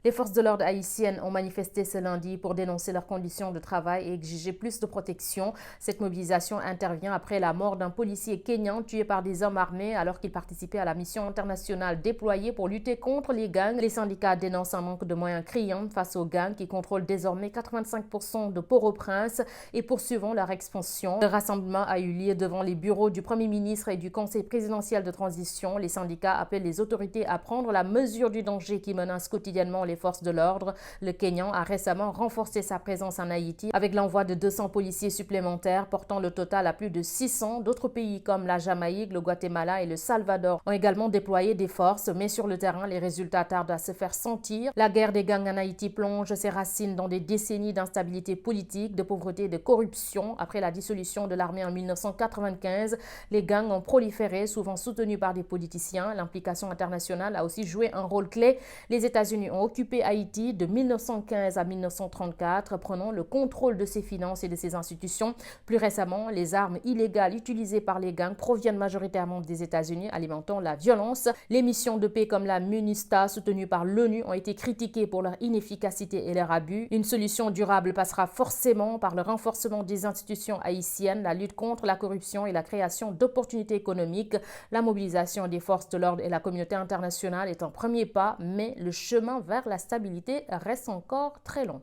Les forces de l'ordre haïtiennes ont manifesté ce lundi pour dénoncer leurs conditions de travail et exiger plus de protection. Cette mobilisation intervient après la mort d'un policier kényan tué par des hommes armés alors qu'il participait à la mission internationale déployée pour lutter contre les gangs. Les syndicats dénoncent un manque de moyens criant face aux gangs qui contrôlent désormais 85% de Port-au-Prince et poursuivant leur expansion. Le rassemblement a eu lieu devant les bureaux du Premier ministre et du Conseil présidentiel de transition. Les syndicats appellent les autorités à prendre la mesure du danger qui menace quotidiennement les forces de l'ordre. Le Kényan a récemment renforcé sa présence en Haïti avec l'envoi de 200 policiers supplémentaires, portant le total à plus de 600. D'autres pays comme la Jamaïque, le Guatemala et le Salvador ont également déployé des forces, mais sur le terrain, les résultats tardent à se faire sentir. La guerre des gangs en Haïti plonge ses racines dans des décennies d'instabilité politique, de pauvreté et de corruption. Après la dissolution de l'armée en 1995, les gangs ont proliféré, souvent soutenus par des politiciens. L'implication internationale a aussi joué un rôle clé. Les États-Unis ont occupé Haïti de 1915 à 1934, prenant le contrôle de ses finances et de ses institutions. Plus récemment, les armes illégales utilisées par les gangs proviennent majoritairement des États-Unis, alimentant la violence. Les missions de paix comme la MINUSTAH, soutenues par l'ONU, ont été critiquées pour leur inefficacité et leur abus. Une solution durable passera forcément par le renforcement des institutions haïtiennes, la lutte contre la corruption et la création d'opportunités économiques. La mobilisation des forces de l'ordre et la communauté internationale est un premier pas, mais le chemin vers la stabilité reste encore très long.